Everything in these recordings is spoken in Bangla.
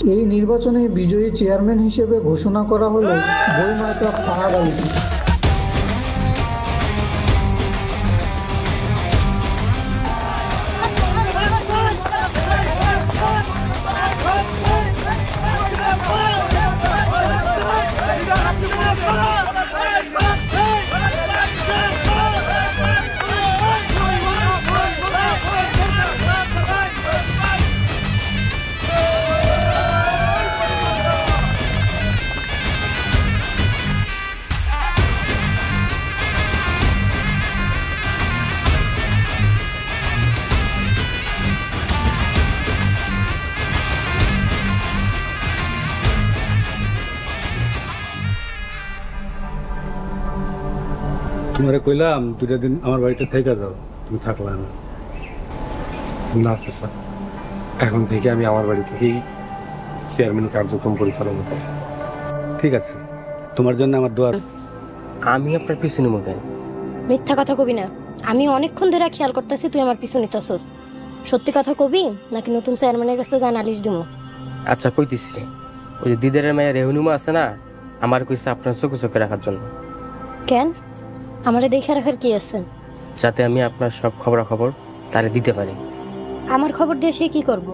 এই নির্বাচনে বিজয়ী চেয়ারম্যান হিসেবে ঘোষণা করা হলো বইমার্কা ফাহাদ আলীকে। তোমারে কইলাম 2টা দিন আমার বাড়িতে থেকে যাও, তুমি থাকলা না। না স্যার, এখন থেকে আমি আমার বাড়ি থেকেই চেয়ারম্যান কার্যক্রম পরিচালনা করি। ঠিক আছে, তোমার জন্য আমার দোয়া। আমি আপনার পিছনে কেন? মিথ্যা কথা কবি না। আমি অনেকক্ষণ ধরে খেয়াল করতেছি তুই আমার পিছু নিতেছস। সত্যি কথা কবি নাকি নতুন চেয়ারম্যানের কাছে যা নালিশ দিমু? আচ্ছা কইতেছি, ওই যে দিদারের মায়ের রেহনুমা আছে না, আমার কইছে আপনার চোখে চোখে রাখার জন্য। কেন? আমারে দেখে রাখার কি আছে? যাতে আমি আপনার সব খবরাখবর তারে দিতে পারি। আমার খবর দিয়ে সে কি করব?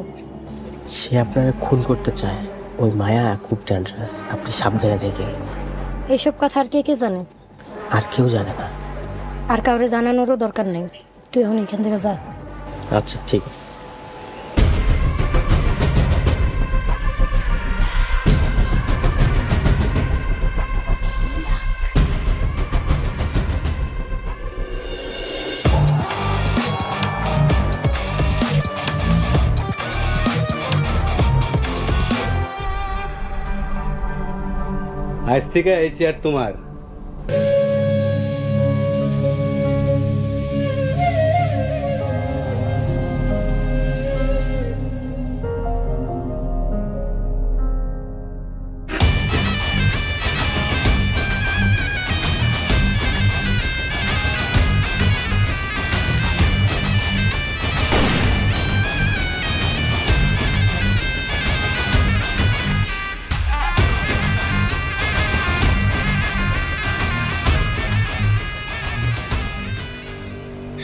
সে আপনার খুন করতে চায়। ওই মায়া খুব ডেঞ্জারাস, আপনি সাবধানে থাকেন। এইসব কথা আর কে কে জানে? আর কেউ জানে না। আর কাউরে জানানোরও দরকার নেই। তুই এখন এখান থেকে যা। আচ্ছা ঠিক আছে। আজ থেকে এই চেয়ার তোমার।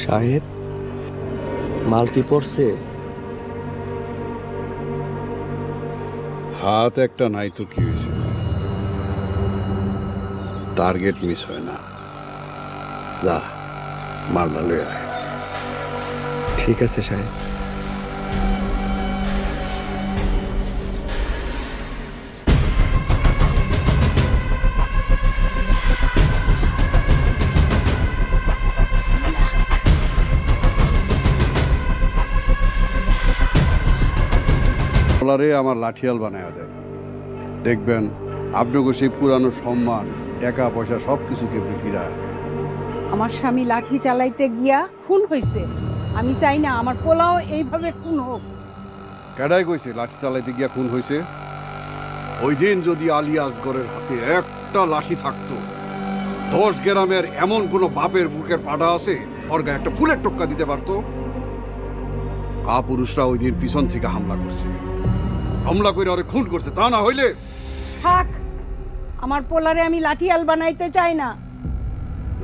সাহেব, মাল কি পড়ছে? হাত একটা নাই তো কি হয়েছে, টার্গেট মিস হয় না। যা মালটা লয়ে আয়। ঠিক আছে সাহেব। আমার লাঠিয়াল বানায় দেন, দেখবেন আপনাকে সেই পুরানো সম্মান, টাকা পয়সা সবকিছু কেমনি ফিরায়। আমার স্বামী লাঠি চালাইতে গিয়া খুন হয়েছে। আমি চাই না আমার পোলাও এইভাবে খুন হোক। কেডাই কইছে লাঠি চালাইতে গিয়া খুন হয়েছে? ওই দিন যদি আলী আসগরের হাতে একটা লাঠি থাকতো, 10 গ্রামের এমন কোন বাপের বুকের পাড়া আছে ওর গায়ে একটা ফুলের টোক্কা দিতে পারতো? কাপুরুষরা ওই দিন পিছন থেকে হামলা করছে, হামলা করে ওরে খুন করছে। তা না হইলে থাক, আমার পোলারে আমি লাঠিয়াল বানাইতে চাই না।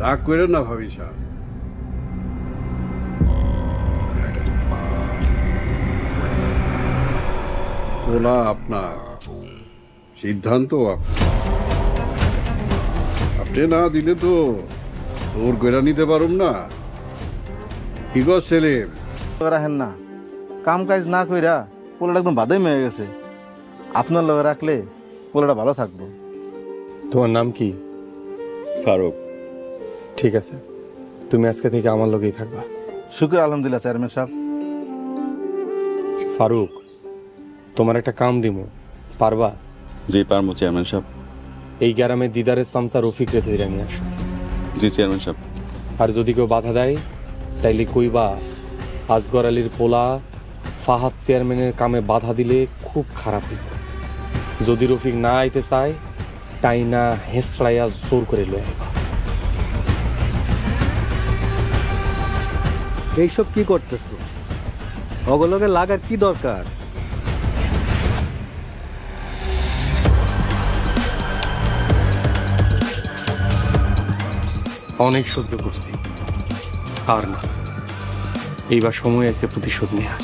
রাগ করেন না ভাবি সাহেব, পোলা আপনার, সিদ্ধান্ত আপনি না দিলে তো ওর গয়রা নিতে পারুম না। কি গো সেলিম, রাখেন না, কাম কাজ না কইরা পোলাটা একদম বাদাই মেয়ে গেছে। আপনার লগে রাখলে পোলাটা ভালো থাকবো। তোমার নাম কি? ফারুক। ঠিক আছে, তুমি আজকে থেকে আমার লগেই থাকবা। শুক্র আলহামদুলিল্লাহ চেয়ারম্যান সাহেব। ফারুক, তোমার একটা কাম দিমু, পারবা? জি পারবো চেয়ারম্যান সাহেব। এই গ্রামে দিদারের সামসা রফিকরে ধরে নিয়ে আসো। জি চেয়ারম্যান সাহেব। আর যদি কেউ বাধা দেয় তাইলে কইবা আসগর আলীর পোলা ফাহাদ চেয়ারম্যানের কামে বাধা দিলে খুব খারাপ হইব। যদি রফিক না আইতে চায় টাইনা হেসড়াইয়া জোর করে লয়ে আইবা। এইসব কি করতেছো? অগলগে লাগার কি দরকার? অনেক সহ্য করছি, আর না, এইবার সময় আছে প্রতিশোধ নেওয়ার।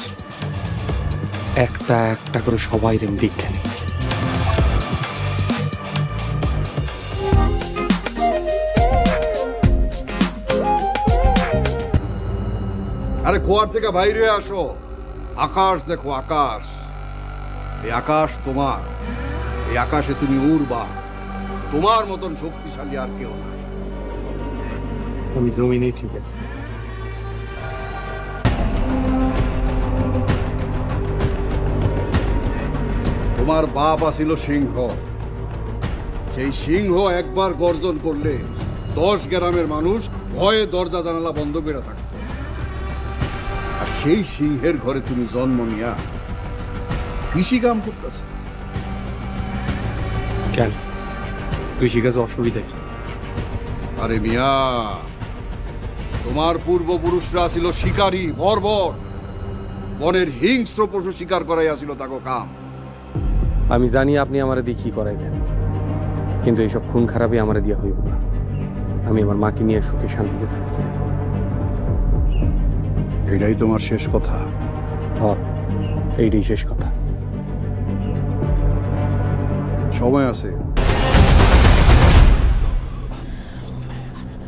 একটা একটা করে সবাই রেম দীক্ষা নেই। আরে কুয়ার থেকে বাইরে আসো, আকাশ দেখো, আকাশ। এই আকাশ তোমার, এই আকাশে তুমি উড়বা। তোমার মতন শক্তিশালী আর কেউ না। আমি জমিনেই ঠিক আছে। তোমার বাপ আছিল সিংহ। সেই সিংহ একবার গর্জন করলে 10 গ্রামের মানুষ ভয়ে দরজা জানালা বন্ধ করে থাকত। আর সেই সিংহের ঘরে তুমি জন্ম নিয়া কৃষি কাম করতেছ। কেন, কৃষিকাজ অসুবিধা কি? আরে মিয়া, তোমার পূর্বপুরুষরা ছিল শিকারী, বর্বর। বনের হিংস্র পশু শিকার করাইয়াছিল তাকে কাম। আমি জানি আপনি আমারে দিয়ে কি করাইবেন, কিন্তু এইসব খুন খারাপই আমারে দিয়া হইব না। আমি আমার মাকে নিয়ে সুখে শান্তিতে থাকতেছি। এটাই তোমার শেষ কথা? হ্যাঁ, এইটাই শেষ কথা। সময় আছে।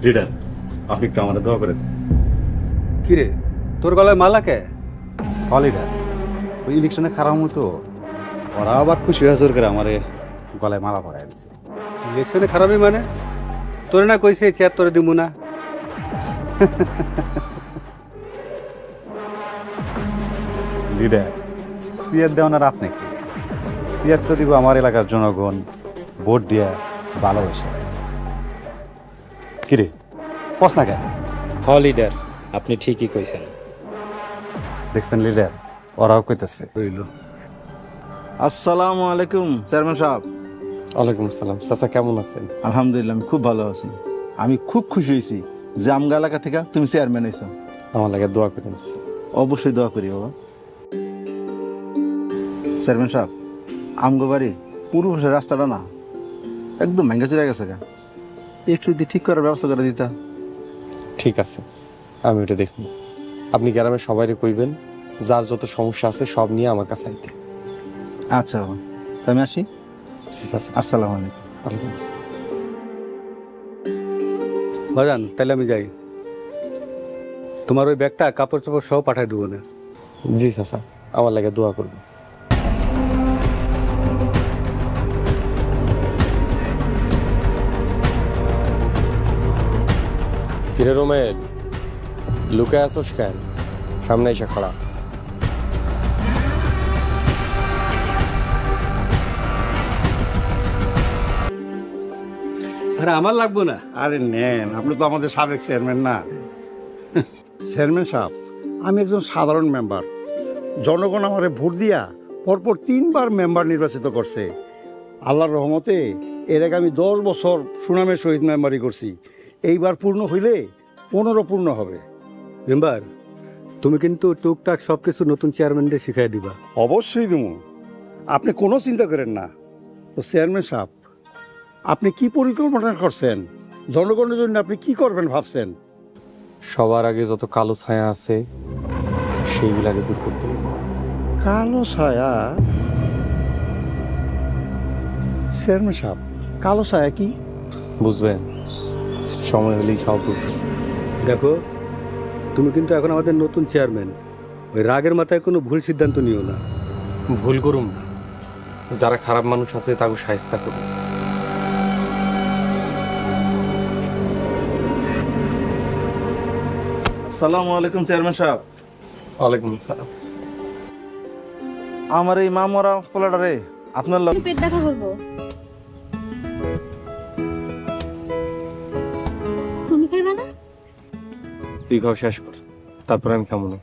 লিডার, আপনি একটু আমাদের দোয়া করেন। কিরে, তোর গলায় মালা কে? লিডার, ওই ইলেকশনে খারাপ মতো ওরা আবার খুশি হয়ে জোর করে আমারে গলায় মালা পরাই দিচ্ছে। ইলেকশনে খারাপই মানে? তোরে না কইছে চেয়ার তোরে দিব না? লিডার, সিয়ার দেওয়ার আর আপনি কি? সিয়ার তো দিব আমার এলাকার জনগণ ভোট দিয়া ভালোবাসে। কিরে, কস না কেন? হ লিডার, আপনি ঠিকই কইছেন। দেখছেন লিডার, ওরাও কইতেছে। রইল। আসসালামু আলাইকুম চেয়ারম্যান সাহেব। ওয়ালাইকুম আসসালাম। চাচা কেমন আছেন? আলহামদুলিল্লাহ, আমি খুব ভালো আছি। আমি খুব খুশি হয়েছি যে আমগা এলাকা থেকে তুমি চেয়ারম্যান হয়েছো। আমার লাগে দোয়া করেন চাচা। অবশ্যই দোয়া করি বাবা। চেয়ারম্যান সাহেব, আমগো বাড়ির পূর্ব পাশের রাস্তাটা না একদম ভেঙে চলে গেছে, একটু যদি ঠিক করার ব্যবস্থা করে দিতা। ঠিক আছে, আমি ওটা দেখব। আপনি গ্রামের সবাইকে কইবেন, যার যত সমস্যা আছে সব নিয়ে আমার কাছে আইতে। আচ্ছা বাবা, তো আমি আসি। আসসালামু আলাইকুম। ওয়ালাইকুম আসসালাম। বাজান, তাহলে আমি যাই। তোমার ওই ব্যাগটা কাপড় চাপড় সহ পাঠাই দেবো না? জি চাচা, আমার লাগে দোয়া করবো। কিরে রোমেল, লুকায় আসোস কেন? সামনে এসে খাড়া। আরে আমার লাগবো না। আরে নেন, আপনি তো আমাদের সাবেক চেয়ারম্যান না? চেয়ারম্যান সাহেব, আমি একজন সাধারণ মেম্বার। জনগণ আমারে ভোট দিয়া পরপর 3 বার মেম্বার নির্বাচিত করছে। আল্লাহর রহমতে এর আগে আমি 10 বছর সুনামের সহিত মেম্বারি করছি। এইবার পূর্ণ হইলে 15 পূর্ণ হবে। মেম্বার, তুমি কিন্তু টুকটাক সব কিছু নতুন চেয়ারম্যানদের শিখাই দিবা। অবশ্যই দেবো, আপনি কোনো চিন্তা করেন না। তো চেয়ারম্যান সাহেব, আপনি কি পরিকল্পনা করছেন? জনগণের জন্য আপনি কি করবেন ভাবছেন? সবার আগে যত কালো ছায়া আছে সেইগুলাকে দূর করতে হবে। কালো ছায়া? চেয়ারম্যান সাহেব, কালো ছায়া কি? বুঝবেন, সময় হলেই সব বুঝবেন। দেখো, তুমি কিন্তু এখন আমাদের নতুন চেয়ারম্যান। ওই রাগের মাথায় কোনো ভুল সিদ্ধান্ত নিও না। ভুল করুম না, যারা খারাপ মানুষ আছে তাকে শায়েস্তা করুন। আসসালামু আলাইকুম চেয়ারম্যান সাহেব। ওয়ালাইকুম আসসালাম। আমার এই মামরা পোলাটারে আপনার লোক পেট ব্যথা করবো। তুমি খাইবা না? তুই খাওয়া শেষ কর, তারপরে আমি খাবো না।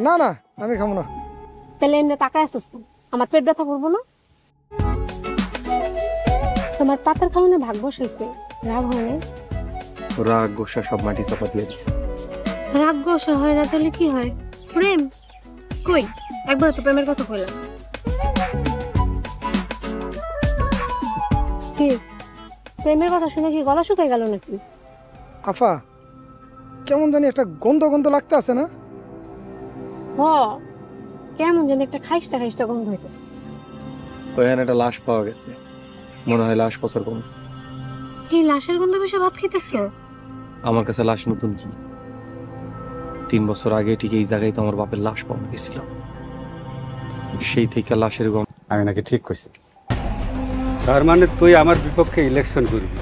না না, আমি খাবো না। তাহলে এমনি তাকায় আসছিস না, আমার পেট ব্যথা করবো না? তোমার পাতার খাওয়ানো ভাগ বসাইছে, রাগ হয় না? রাগ গোসা সব মাটি চাপা দিয়ে দিচ্ছে। রাগ গোসা হয় না তাহলে কি হয়? প্রেম কই? একবার তো প্রেমের কথা কইলাম। কি প্রেমের কথা শুনে কি গলা শুকাই গেল নাকি? আফা কেমন জানি একটা গন্ধ গন্ধ লাগতে আছে না? হ, কেমন জানি একটা খাইস্টা খাইস্টা গন্ধ হইতেছে। ওখানে একটা লাশ পাওয়া গেছে, মনে হয় লাশ পচার গন্ধ। এই লাশের গন্ধ বেশি ভাত খাইতেছো? আমার কাছে লাশ নতুন কি? 3 বছর আগে ঠিক এই জায়গায় তো আমার বাপের লাশ পাওয়া গেছিল। সেই থেকে লাশের গন্ধ। আমি নাকি ঠিক কইছি? তার মানে তুই আমার বিপক্ষে ইলেকশন করবি?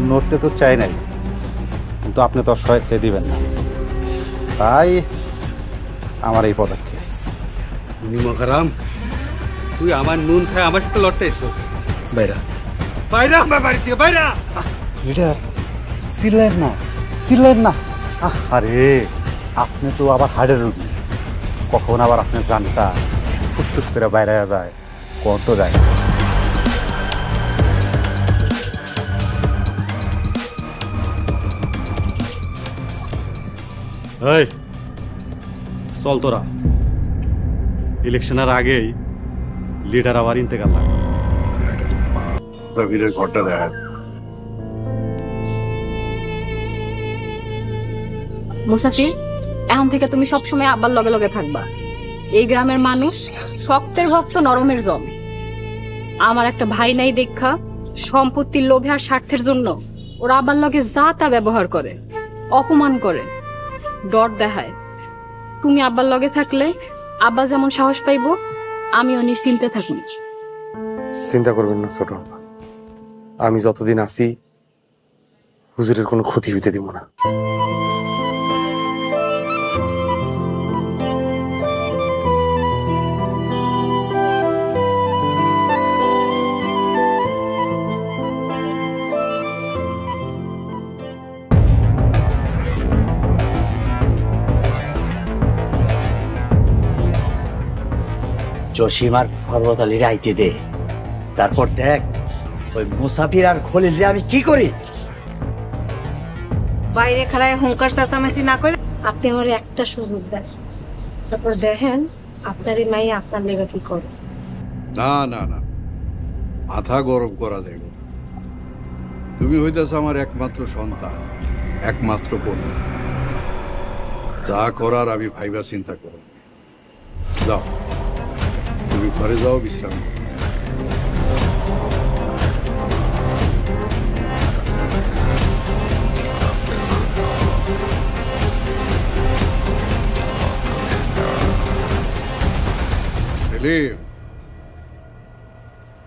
নড়তে তো চাই নাই, কিন্তু আপনি তো সহায় সে দিবেন না, তাই আমার এই পদক্ষেপ। নিমখারাম, তুই আমার নুন খায় আমার সাথে লড়তে এসছিস? বাইরা বাইরা আমার বাড়ি থেকে বাইরা। লিডার চিল্লেন না, চিল্লেন না। আরে আপনি তো আবার হার্টের রোগী, কখন আবার আপনি জানটা ফুটফুট করে বাইরে যায়, কত যায়। এই চল তোরা, ইলেকশনের আগেই লিডার আবার ইন্তেকাল লাগে। রবিরের ঘরটা দেখা। মুসাফির, এখন থেকে তুমি সবসময় আব্বার লগে লগে থাকবা। এই গ্রামের মানুষ শক্তের ভক্ত, নরমের জম। আমার একটা ভাই নাই দেখা সম্পত্তির লোভে আর স্বার্থের জন্য ওরা আব্বার লগে যা তা ব্যবহার করে, অপমান করে, ডর দেখায়। তুমি আব্বার লগে থাকলে আব্বা যেমন সাহস পাইব, আমিও নিশ্চিন্তে থাকি। চিন্তা করবেন না ছোট আব্বা, আমি যতদিন আছি হুজুরের কোনো ক্ষতি হইতে দিব না। জসিম আর ফরওয়ার্ড আলীর আইতে দে, তারপর দেখ ওই মুসাফির আর খলিলরে আমি কি করি। বাইরে খাড়ায় হুঙ্কার চেঁচামেচি না করে আপনি আমার একটা সুযোগ দেন, তারপর দেখেন আপনার এই মাই আপনার লেগে কি করে। না না না, মাথা গরম করা দেব। তুমি হইতেছ আমার একমাত্র সন্তান, একমাত্র কন্যা। যা করার আমি ভাইবা চিন্তা করো। যাও, তুমি ঘরে যাও, বিশ্রাম করো।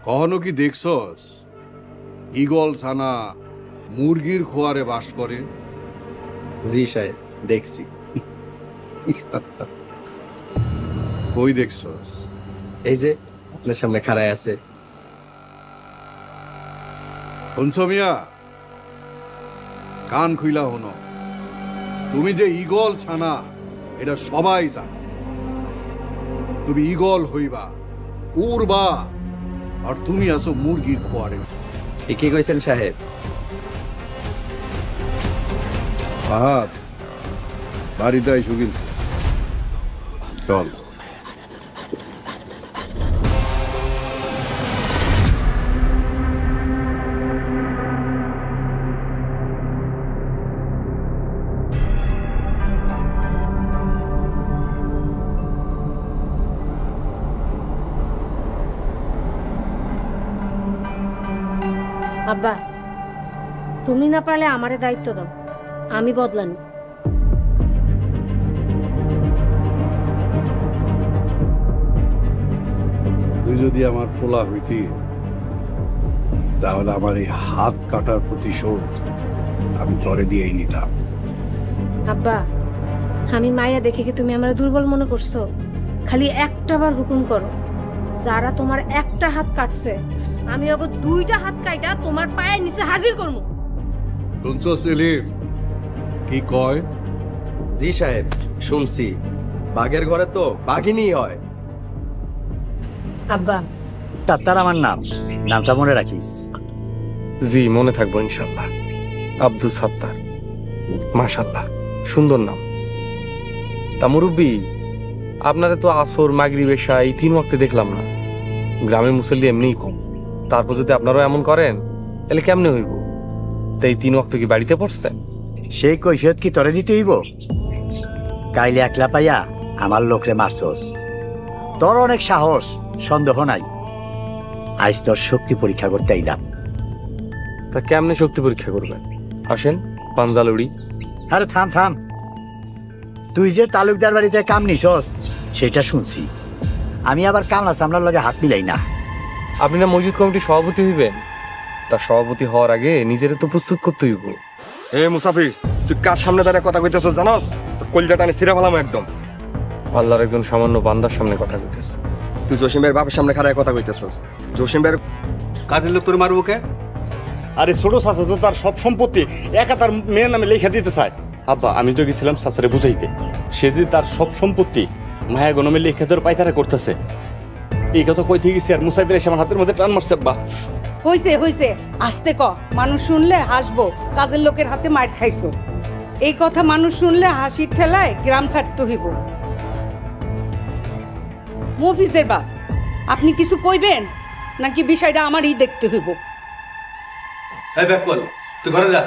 কখনো কি দেখছস ঈগল ছানা মুরগির খোয়ারে বাস করে? জি সাহেব, দেখছি। কই দেখছস? এই যে আপনার সামনে খাড়ায় আছে। শুনছ মিয়া, কান খুইলা হনো, তুমি যে ঈগল ছানা এটা সবাই জানে। তুমি ঈগল হইবা, উড়বা, আর তুমি আছো মুরগির খোয়ারে। ঠিকই কইছেন সাহেব। ফাহাদ, বাড়িতে আইসো কিন্তু। চল। আব্বা, তুমি না পারলে আমারে দায়িত্ব দাও, আমি বদলানি। তুই যদি আমার পোলা হইতি, তাহলে আমার এই হাত কাটার প্রতিশোধ আমি তরে দিয়েই নিতাম। আব্বা, আমি মায়া দেখে কি তুমি আমার দুর্বল মনে করছো? খালি একটা বার হুকুম করো, যারা তোমার একটা হাত কাটছে আমি ওকে 2টা হাত কাইটা তোমার পায়ের নিচে হাজির করবো। শুনছ সেলিম কি কয়? জি সাহেব, শুনছি। বাঘের ঘরে তো বাঘিনী হয়। আব্বা, তার আমার নাম, নামটা মনে রাখিস। জি, মনে থাকবো ইনশাল্লাহ। আব্দুল সাত্তার, মাশাআল্লাহ, সুন্দর নাম। তা মুরব্বি, আপনারা তো আসর মাগরিব এশা এই 3 ওয়াক্তে দেখলাম না। গ্রামের মুসল্লি এমনিই কম, তারপর যদি আপনারাও এমন করেন তাহলে কেমনে হইব? তাই 3 ওয়াক্ত কি বাড়িতে পড়ছেন? সেই কৈফিয়ত কি তরে দিতে হইব? কাইলে একলা পাইয়া আমার লোকরে মারছস, তোর অনেক সাহস, সন্দেহ নাই। আজ তোর শক্তি পরীক্ষা করতে আইলাম। তা কেমনে শক্তি পরীক্ষা করবেন? আসেন পাঞ্জালুড়ি। আরে থাম থাম, তুই যে তালুকদার বাড়িতে কাম নিছস সেটা শুনছি। আমি আবার কামলা সামলার লগে হাত মিলাই না। আপনি না মসজিদ কমিটির সভাপতি হইবেন, তা সভাপতি হওয়ার আগে নিজের তো প্রস্তুত করতে হইব। এ মুসাফির, তুই কার সামনে দাঁড়িয়ে কথা কইতেছ জানাস? তোর কলজাটা আমি ছিঁড়ে ফেলাম একদম। আল্লাহর একজন সামান্য বান্দার সামনে কথা কইতেছে। তুই জসিমের বাপের সামনে খাড়ায় কথা কইতেছস। জসিমের কাজের লোক তোর মারবো কে? আরে ছোট চাচা তো তার সব সম্পত্তি একা তার মেয়ের নামে লেখা দিতে চায়। আব্বা আমি তো গেছিলাম চাচারে বুঝাইতে, সে যে তার সব সম্পত্তি মায়া গনমে লেখা তোর পাইতারা করতেছে, এই কথা কইতে গেছি আর মুসাফির এসে আমার হাতের মধ্যে টান মারছে। আব্বা হইছে হইছে, আস্তে ক, মানুষ শুনলে হাসবো কাজের লোকের হাতে মার খাইছো। এই কথা মানুষ শুনলে হাসির ঠেলায় গ্রাম ছাড়তে হইব। মফিজের বাপ, আপনি কিছু কইবেন নাকি বিষয়টা আমারই দেখতে হইব? এই ব্যাক কল, তুই ঘরে যা।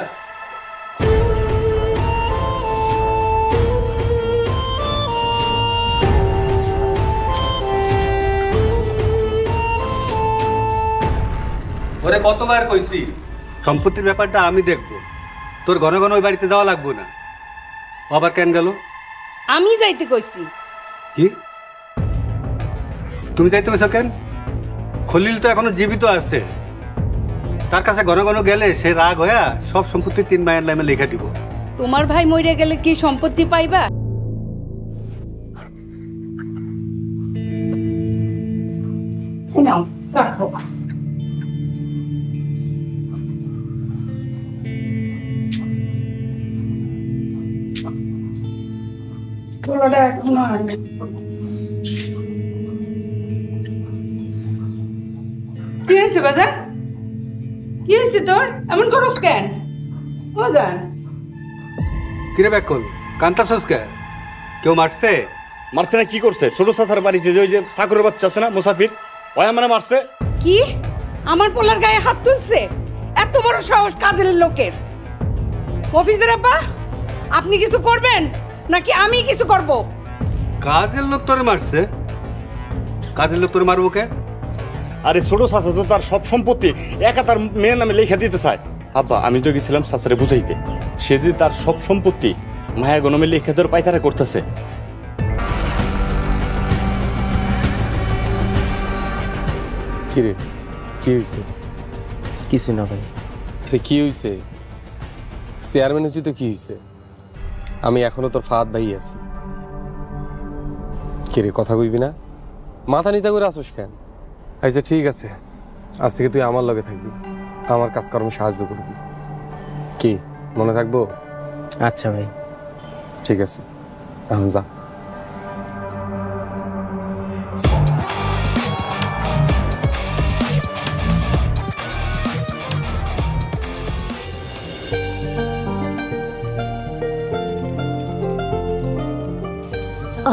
ওরে কতবার কইছি সম্পত্তির ব্যাপারটা আমি দেখব, তোর ঘন ঘন ওই বাড়িতে যাওয়া লাগবো না। আবার কেন গেল? আমি যাইতে কইছি। কি তুমি যাইতে কইছো কেন? খলিল তো এখনো জীবিত আছে, তার কাছে ঘন ঘন গেলে সে রাগ হইয়া সব সম্পত্তি 3 মায়ের নামে লিখে দিব। তোমার ভাই মরে গেলে কি সম্পত্তি পাইবা? নাও রাখো। এখনো আনে। কি হয়েছে বাজার? কি হয়েছে তোর? এমন করস কেন? বাজার কিরে ব্যাক কল, কান্তাছস কে? কেউ মারছে? মারছে না কি করছে? ছোট চাচার বাড়িতে যে ওই যে চাকরের বাচ্চা আছে না মুসাফির, ওই মানে মারছে। কি আমার পোলার গায়ে হাত তুলছে? এত বড় সাহস কাজের লোকের! অফিসের আব্বা, আপনি কিছু করবেন নাকি আমি কিছু করব? কাজের লোক তোরে মারছে? কাজের লোক তোরে মারবো কে? আরে ছোট চাচা তো তার সব সম্পত্তি একা তার মেয়ের নামে লেখা দিতে চায়। আব্বা আমি তো গেছিলাম চাচারে বুঝাইতে, সে যে তার সব সম্পত্তি মায়া গনমে লেখা তোর পাইতারা করতেছে। কিরে কি হয়েছে? কিছু না ভাই। কি হয়েছে? চেয়ারম্যান হয়েছি তো কি হয়েছে? আমি এখনো তোর ফাহাদ ভাই আছি। কিরে কথা কইবি না? মাথা নিচা করে আসোস কেন? আচ্ছা ঠিক আছে, আজ থেকে তুই আমার লগে থাকবি, আমার কাজকর্মে সাহায্য করবি। কি মনে থাকবো? আচ্ছা ভাই ঠিক আছে, এখন যা।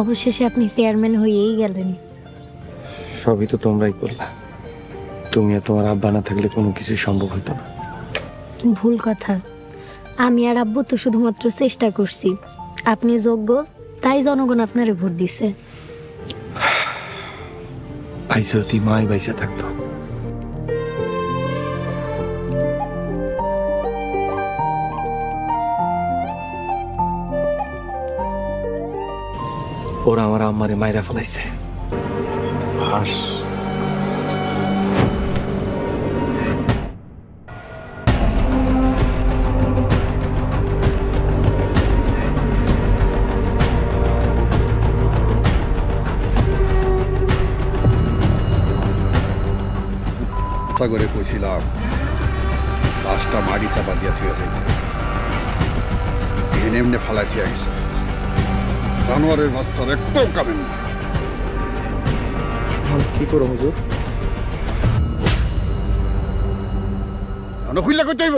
অবশেষে আপনি চেয়ারম্যান হয়েই গেলেন। সবই তো তোমরাই করলা, তুমি আর তোমার আব্বা না থাকলে কোনো কিছু সম্ভব হতো না। ভুল কথা, আমি আর আব্বু তো শুধুমাত্র চেষ্টা করছি। আপনি যোগ্য, তাই জনগণ আপনারে ভোট দিছে। ভাই যদি মাই বাইসা থাকতো, ওরা আমার আম্মারে মাইরা ফেলাইছে। হাস করে কইছিলাম লাশটা মাটি চাপা দিয়া থুয়ে যাইতে, এনে এমনি ফালাই থিয়া গেছে। জানোয়ারের বাচ্চার একটাও কামেন না। কি করো হুজুর? খুললে কইতে হইব?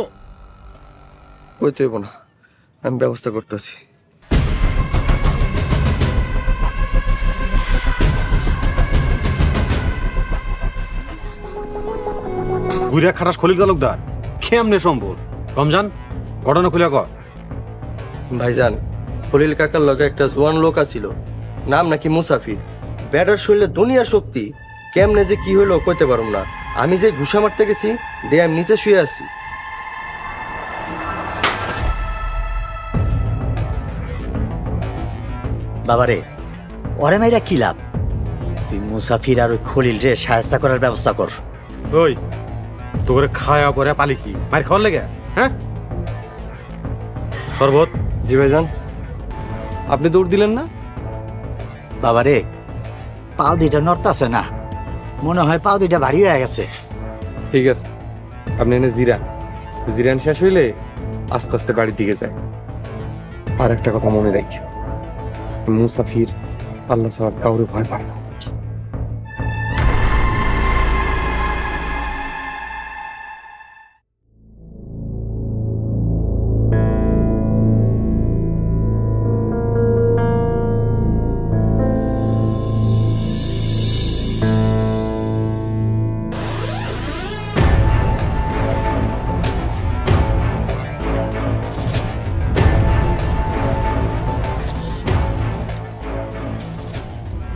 কইতে হইব না, আমি ব্যবস্থা করতেছি। বুইরা খাটাস খলিল তালুকদার কেমনে সম্ভব? রমজান ঘটনা খুলে কর। ভাইজান, খলিল কাকার লগে একটা জোয়ান লোক আছিল, নাম নাকি মুসাফির। ব্যাটার শরীরে দুনিয়ার শক্তি, কেমনে যে কি হইলো কইতে পারুম না। আমি যে ঘুষা মারতে গেছি দিয়ে আমি নিচে শুয়ে আছি। বাবারে, ওরে মাইরা কি লাভ? তুই মুসাফির আর ওই খলিল রে সাহায্য করার ব্যবস্থা কর। ওই তোর খাওয়া পরে পালি কি মার খাওয়ার লেগে? হ্যাঁ শরবত। জি ভাইজান। আপনি দৌড় দিলেন না? বাবারে, পাও দুইটা নড়তাছে না, মনে হয় পাও দুইটা ভারী হয়ে গেছে। ঠিক আছে, আপনি এনে জিরান, জিরান শেষ হইলে আস্তে আস্তে বাড়ির দিকে যায়। আর একটা কথা মনে রাখি, মুসাফির আল্লাহ ছাড়া কাউরে ভয় পায় না।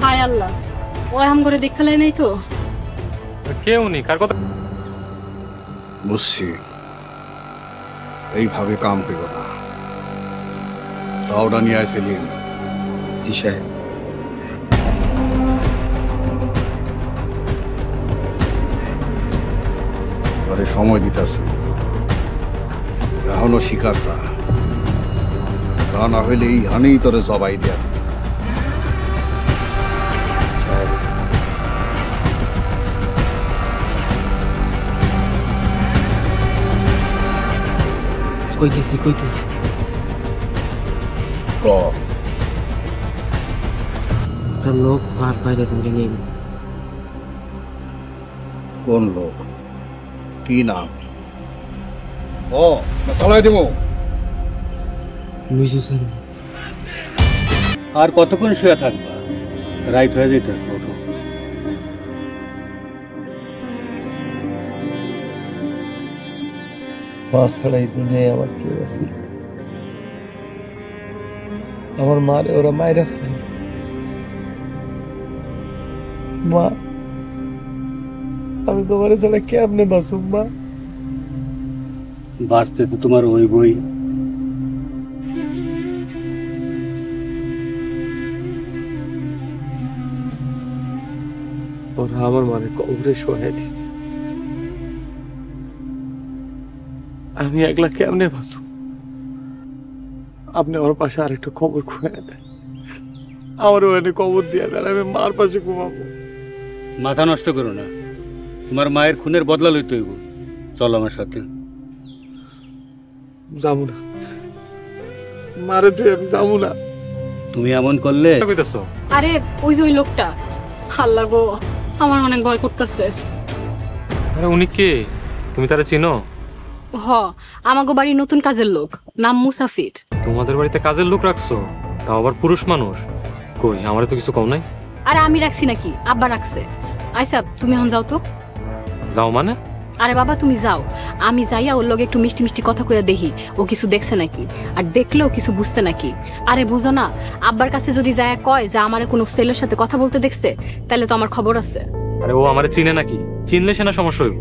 হায় আল্লাহ, ওই হাম করে দেখালে নাই তো? কেউ নেই, কার কথা? বুঝছি, এইভাবে কাম পেব না। দাওটা নিয়ে আয় সেলিম। জি সাহেব। আরে সময় দিতেছি, এখনো শিকার যা, তা না হইলে এই হানেই তোরে জবাই দেয়া। কইতেছি তার লোক আর পাইলে তুমি নেই। কোন লোক? কি নাম? ও চালাই দেব। আর কতক্ষণ শুয়ে থাকবা? রাইট হয়ে যেতেছে, ওঠো। মা ছাড়া এই দুনিয়ায় আমার কেউ আছে? আমার মারে ওরা মায়েরা ফেলে। মা, আমি তোমার ছাড়া কেমনে বাঁচুম মা? বাঁচতে তো তোমার ওই বই। ওরা আমার মানে কবরে শোয়াই দিছে, আমি একলা কেমনে বাঁচু? আপনি আমার পাশে আরেকটা কবর খুঁড়ে দেন, আমার ওখানে কবর দিয়ে দেন, আমি মার পাশে ঘুমাবো। মাথা নষ্ট করো না, তোমার মায়ের খুনের বদলা লইতে হইব। চলো আমার সাথে। যাবো না, মারে তুই, আমি যাবো না। তুমি এমন করলে? আরে ওই যে ওই লোকটা, আল্লাহ গো, আমার অনেক ভয় করতেছে। আরে উনি কে? তুমি তারা চিনো? হ, আমাগো বাড়ির নতুন কাজের লোক, নাম মুসাফির। তোমাদের বাড়িতে কাজের লোক রাখছো, তাও আবার পুরুষ মানুষ? কই, আমারে তো কিছু কম নাই। আরে আমি রাখছি নাকি, আব্বা রাখছে। আইসা তুমি এখন যাও তো। যাও মানে? আরে বাবা তুমি যাও, আমি যাইয়া ওর লগে একটু মিষ্টি মিষ্টি কথা কইয়া দেখি ও কিছু দেখছে নাকি, আর দেখলেও কিছু বুঝতে নাকি। আরে বুঝো না, আব্বার কাছে যদি যাইয়া কয় যে আমারে কোনো ছেলের সাথে কথা বলতে দেখছে, তাহলে তো আমার খবর আছে। আরে ও আমারে চিনে নাকি? চিনলে সে না সমস্যা হইব।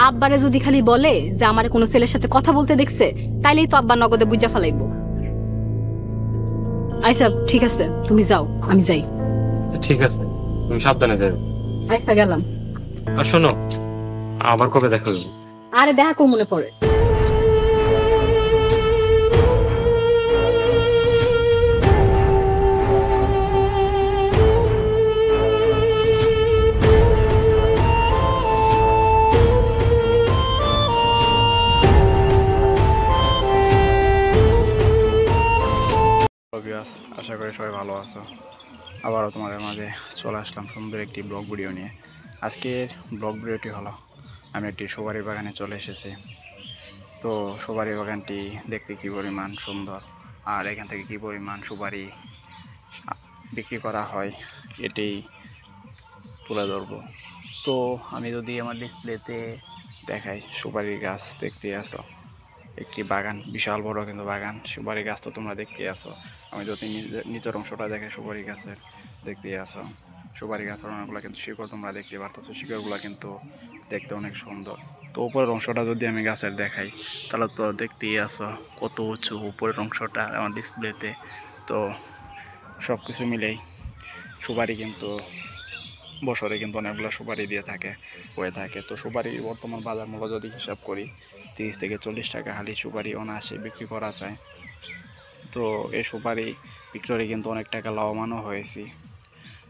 আব্বারে যদি খালি বলে যে আমারে কোনো ছেলের সাথে কথা বলতে দেখছে, তাইলেই তো আব্বা নগদে বুঝা ফেলাইবো। আইসা ঠিক আছে, তুমি যাও, আমি যাই। ঠিক আছে, তুমি সাবধানে যাও। একটা গেলাম। আর শোনো, আবার কবে দেখা যাবে? আরে দেখা কর মনে পড়ে। আশা করি সবাই ভালো আছো। আবারও তোমাদের মাঝে চলে আসলাম সুন্দর একটি ব্লগ ভিডিও নিয়ে। আজকের ব্লগ ভিডিওটি হলো, আমি একটি সুপারি বাগানে চলে এসেছি। তো সুপারি বাগানটি দেখতে কী পরিমাণ সুন্দর, আর এখান থেকে কী পরিমাণ সুপারি বিক্রি করা হয় এটি তুলে ধরবো। তো আমি যদি আমার ডিসপ্লেতে দেখাই। সুপারি গাছ দেখতে আসো, একটি বাগান, বিশাল বড় কিন্তু বাগান। সুপারি গাছ তো তোমরা দেখতে আসো, আমি যদি নিচের অংশটা দেখাই সুপারি গাছের দেখতে আসো। সুপারি গাছের অনেকগুলো কিন্তু শিকড় তোমরা দেখতে পারতেছো, শিকড়গুলো কিন্তু দেখতে অনেক সুন্দর। তো উপরের অংশটা যদি আমি গাছের দেখাই তাহলে তো দেখতেই আসো কত উঁচু উপরের অংশটা আমার ডিসপ্লেতে। তো সব কিছু মিলেই সুপারি কিন্তু বছরে কিন্তু অনেকগুলো সুপারি দিয়ে থাকে হয়ে থাকে। তো সুপারি বর্তমান বাজার মূল্য যদি হিসাব করি 30 থেকে 40 টাকা হালি সুপারি অনায়াসে বিক্রি করা যায়। তো এই সুপারি বিক্রি কিন্তু অনেক টাকা লাভবানও হয়েছি।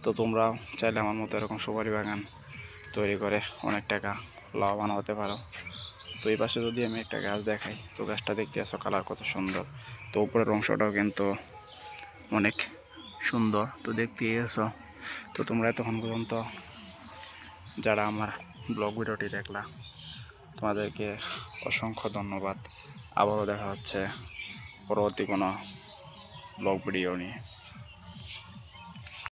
তো তোমরা চাইলে আমার মতো এরকম সুপারি বাগান তৈরি করে অনেক টাকা লাভবান হতে পারো। তো এই পাশে যদি আমি একটা গাছ দেখাই, তো গাছটা দেখতে আসো কালার কত সুন্দর। তো উপরের অংশটাও কিন্তু অনেক সুন্দর, তো দেখতেই আসো। তো তোমরা এতক্ষণ পর্যন্ত যারা আমার ব্লগ ভিডিওটি দেখলা তোমাদেরকে অসংখ্য ধন্যবাদ। আবারও দেখা হচ্ছে পরবর্তী কোনো ব্লগ ভিডিও নিয়ে।